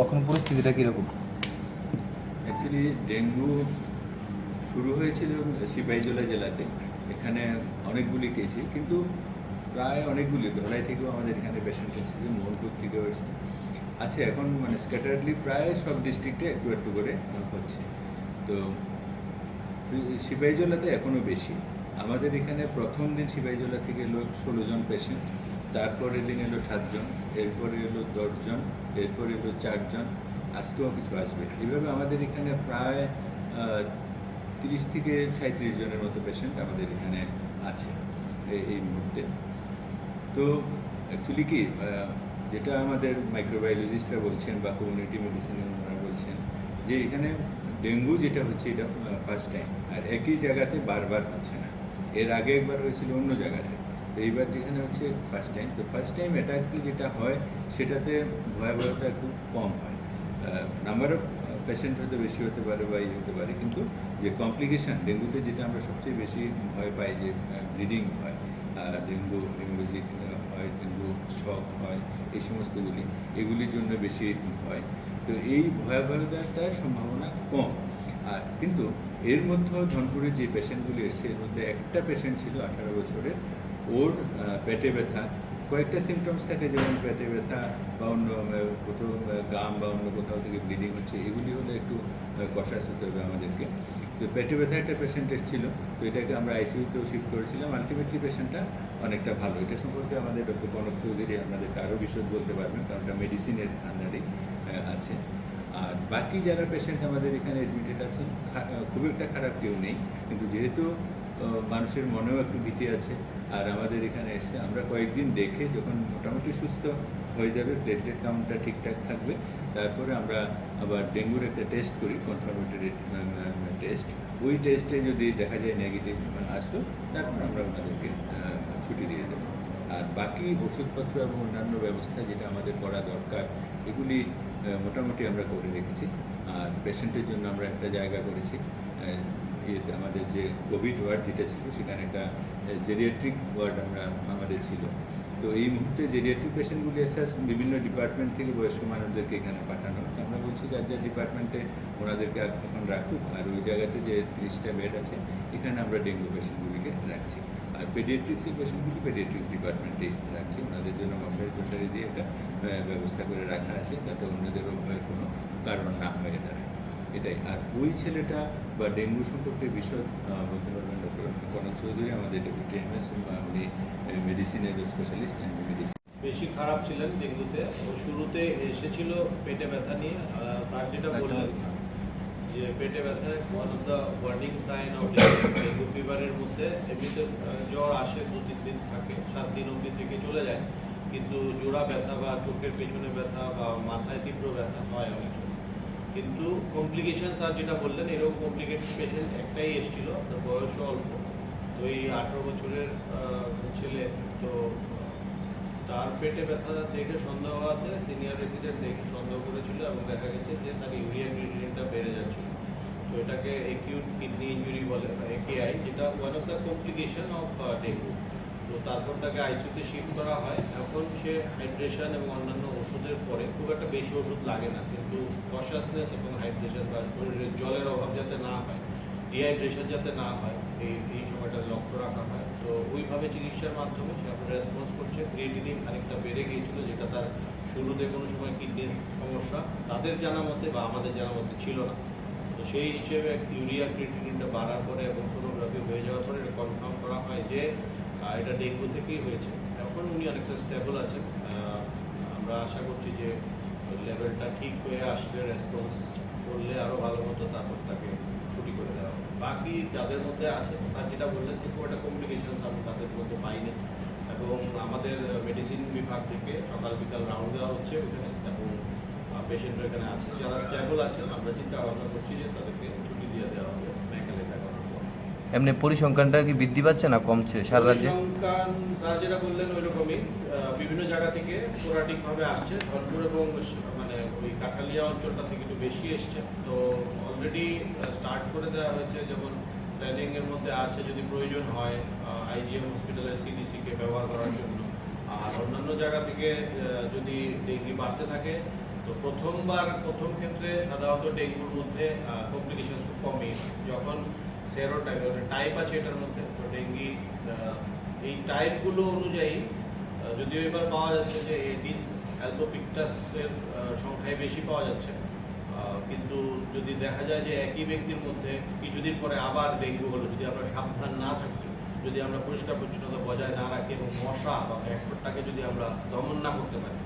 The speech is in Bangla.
এখন পরিস্থিতিটা কীরকম? অ্যাকচুয়ালি ডেঙ্গু শুরু হয়েছিল সিপাহীজলা জেলাতে। এখানে অনেকগুলি কেসই, কিন্তু প্রায় অনেকগুলি ধলাই থেকেও আমাদের এখানে পেশেন্ট এসেছে, মোহনপুর থেকেও এসেছে আছে। এখন মানে স্ক্যাটারলি প্রায় সব ডিস্ট্রিক্টে একটু একটু করে হচ্ছে। তো সিপাহীজলাতে এখনও বেশি। আমাদের এখানে প্রথম দিন সিপাহীজলা থেকে এলো 16 জন পেশেন্ট, তারপরের দিন এলো 7 জন, এরপরে এলো 10 জন, এরপরে এলো 4 জন, আজকেও কিছু আসবে। এইভাবে আমাদের এখানে প্রায় 30 থেকে 37 জনের মতো পেশেন্ট আমাদের এখানে আছে এই মুহূর্তে। তো অ্যাকচুয়ালি কি যেটা আমাদের মাইক্রোবায়োলজিস্টরা বলছেন বা কমিউনিটি মেডিসিনের ওনারা বলছেন যে এখানে ডেঙ্গু যেটা হচ্ছে এটা ফার্স্ট টাইম, আর একই জায়গাতে বারবার হচ্ছে না। এর আগে একবার হয়েছিল অন্য জায়গাতে, তো এইবার যেখানে হচ্ছে ফার্স্ট টাইম। তো ফার্স্ট টাইম অ্যাটাক যেটা হয় সেটাতে ভয়াবহতা একটু কম হয়। নাম্বার অফ পেশেন্ট হয়তো বেশি হতে পারে বা হতে পারে, কিন্তু যে কমপ্লিকেশান ডেঙ্গুতে যেটা আমরা সবচেয়ে বেশি ভয় পাই যে ব্লিডিং হয়, ডেঙ্গু হেমোরেজিক হয়, ডেঙ্গু শক হয়, এই সমস্তগুলি এগুলির জন্য বেশি হয়। তো এই ভয়াবহতার সম্ভাবনা কম। আর কিন্তু এর মধ্যেও ধনপুরে যে পেশেন্টগুলি এসছে এর মধ্যে একটা পেশেন্ট ছিল 18 বছরের, ওর পেটে ব্যথা, কয়েকটা সিমটমস থাকে, যেমন পেটে ব্যথা বা অন্য কোথাও গাম বা অন্য কোথাও থেকে ব্লিডিং হচ্ছে, এগুলি হলে একটু কষাস হতে হবে আমাদেরকে। তো পেটে ব্যথা একটা পেশেন্ট এসেছিল, তো এটাকে আমরা আইসিইউতেও শিফট করেছিলাম। আলটিমেটলি পেশেন্টটা অনেকটা ভালো। এটা সম্পর্কে আমাদের ডক্টর কনক চৌধুরী আপনাদেরকে আরও বিশদ বলতে পারবেন, কারণ এটা মেডিসিনের আন্ডারেই আছে। আর বাকি যারা পেশেন্ট আমাদের এখানে অ্যাডমিটেড আছে খুব একটা খারাপ কেউ নেই, কিন্তু যেহেতু মানুষের মনেও একটু ভীতি আছে, আর আমাদের এখানে এসছে আমরা কয়েকদিন দেখে যখন মোটামুটি সুস্থ হয়ে যাবে, প্লেটলেট কাউন্টটা ঠিকঠাক থাকবে, তারপরে আমরা আবার ডেঙ্গুর একটা টেস্ট করি, কনফার্মেটরি টেস্ট। ওই টেস্টে যদি দেখা যায় নেগেটিভ আসলো, তারপর আমরা ওনাদেরকে ছুটি দিয়ে দেবো। আর বাকি ওষুধপত্র এবং অন্যান্য ব্যবস্থা যেটা আমাদের করা দরকার এগুলি মোটামুটি আমরা করে রেখেছি। আর পেশেন্টের জন্য আমরা একটা জায়গা করেছি, আমাদের যে কোভিড ওয়ার্ড যেটা ছিল সেখানে একটা জেরিয়াট্রিক ওয়ার্ড আমাদের ছিল। তো এই মুহূর্তে জেরিয়াট্রিক পেশেন্টগুলি এসে বিভিন্ন ডিপার্টমেন্ট থেকে বয়স্ক মানুষদেরকে এখানে পাঠানো। আমরা বলছি যার যার ডিপার্টমেন্টে ওনাদেরকে এখন রাখুক, আর ওই জায়গাতে যে 30টা বেড আছে এখানে আমরা ডেঙ্গু পেশেন্টগুলিকে রাখছি। আর পেডিয়াট্রিক্সের পেশেন্টগুলি পেডিয়াট্রিক্স ডিপার্টমেন্টেই রাখছি। ওনাদের জন্য মশারি দিয়ে একটা ব্যবস্থা করে রাখা আছে, যাতে অন্যদেরও ভয়ের কোনো কারণ না হয়ে দাঁড়ায়, এটাই। আর ওই ছেলেটা বা ডেঙ্গু সম্পর্কে বিশদ বলতে পারবেন ডক্টর কনক চৌধুরী, আমাদের ডেপুটি এমএস, বা উনি মেডিসিনের স্পেশালিস্ট অ্যান্ড মেডিসিন। বেশি খারাপ ছিলেন ডেঙ্গুতে। শুরুতে এসেছিল পেটে ব্যথা নিয়ে। স্যার যেটা বললেন যে পেটে ব্যথা one of the warning sign of dengue ফিভারের মধ্যে। এমনিতে জ্বর আসে 2-3 দিন থাকে, 7 দিন অবধি থেকে চলে যায়, কিন্তু জোড়া ব্যথা বা চোখের পেছনে ব্যথা বা মাথায় তীব্র ব্যথা হয় অনেক সময়। কিন্তু কমপ্লিকেশন স্যার যেটা বললেন, এরকম কমপ্লিকেটেড পেশেন্ট একটাই এসেছিল, তার বয়সও অল্প, তো এই 18 বছরের ছেলে। তো তার পেটে ব্যথা দেখে সন্দেহ আছে, সিনিয়র রেসিডেন্ট দেখে সন্দেহ করেছিল এবং দেখা গেছে যে তার ইউরিয়া ক্রিয়েটিনিনটা বেড়ে যাচ্ছিল। তো এটাকে অ্যাকিউট কিডনি ইনজুরি বলে, একেআই, যেটা one of the complication of dengue. তো তারপর তাকে আইসিইউতে শিফট করা হয়। এখন সে হাইড্রেশন এবং অন্যান্য ওষুধের পরে, খুব একটা বেশি ওষুধ লাগে না, কিন্তু কনশাসনেস এবং হাইড্রেশন বা শরীরে জলের অভাব যাতে না হয়, ডিহাইড্রেশন যাতে না হয়, এই সময়টা লক্ষ্য রাখা হয়। তো ওইভাবে চিকিৎসার মাধ্যমে সে এখন রেসপন্স করছে। ক্রিয়েটিনিন খানিকটা বেড়ে গিয়েছিল, যেটা তার শুরুতে কোনো সময় কিডনির সমস্যা তাদের জানা মতে বা আমাদের জানা মতে ছিল না। তো সেই হিসেবে ইউরিয়া ক্রিয়েটিনিনটা বাড়ার পরে এবং সোনোগ্রাফি হয়ে যাওয়ার পরে এটা কনফার্ম করা হয় যে এটা ডেঙ্গু থেকেই হয়েছে। এখন উনি অনেকটা স্টেবল আছেন। আমরা আশা করছি যে লেভেলটা ঠিক হয়ে আসলে, রেসপন্স করলে আরও ভালো মতো, তারপর তাকে ছুটি করে দেওয়া হবে। বাকি যাদের মধ্যে আছে স্যার যেটা বললেন যে খুব একটা কমপ্লিকেশনস আমরা তাদের মধ্যে পাইনি, এবং আমাদের মেডিসিন বিভাগ থেকে সকাল বিকাল রাউন্ড দেওয়া হচ্ছে ওখানে, এবং পেশেন্টরা এখানে আছে। যারা স্টেবল আছেন আমরা চিন্তা ভাবনা করছি যে তাদেরকে ছুটি দিয়ে দেওয়া হবে মেডিকেল এটা করার পর। এমনি পরিসংখ্যানটা কি বৃদ্ধি পাচ্ছে না কমছে সারা রাজ্যে? পরিসংখ্যান স্যার যেটা বললেন ওই রকমই, বিভিন্ন জায়গা থেকে স্পোরাডিকভাবে আসছে। ধনপুর এবং মানে ওই কাঠালিয়া অঞ্চলটা থেকে একটু বেশি এসছে। তো অলরেডি স্টার্ট করে দেওয়া হয়েছে, যেমন প্ল্যানিংয়ের মধ্যে আছে যদি প্রয়োজন হয় আইজিএম হসপিটালের সিডিসিকে ব্যবহার করার জন্য। আর অন্যান্য জায়গা থেকে যদি ডেঙ্গি বাড়তে থাকে তো প্রথম ক্ষেত্রে সাধারণত ডেঙ্গুর মধ্যে কমপ্লিকেশন খুব কমই হয়। যখন সেরো টাইপ আছে এটার মধ্যে, তো ডেঙ্গি এই টাইপগুলো অনুযায়ী যদিও এবার পাওয়া যাচ্ছে যে এডিস অ্যালবোপিক্টাসের সংখ্যায় বেশি পাওয়া যাচ্ছে, কিন্তু যদি দেখা যায় যে একই ব্যক্তির মধ্যে কিছুদিন পরে আবার ডেঙ্গু হলো, যদি আমরা সাবধান না থাকি, যদি আমরা পরিষ্কার পরিচ্ছন্নতা বজায় না রাখি এবং মশা বা ভ্যাক্টরটাকে যদি আমরা দমন না করতে পারি,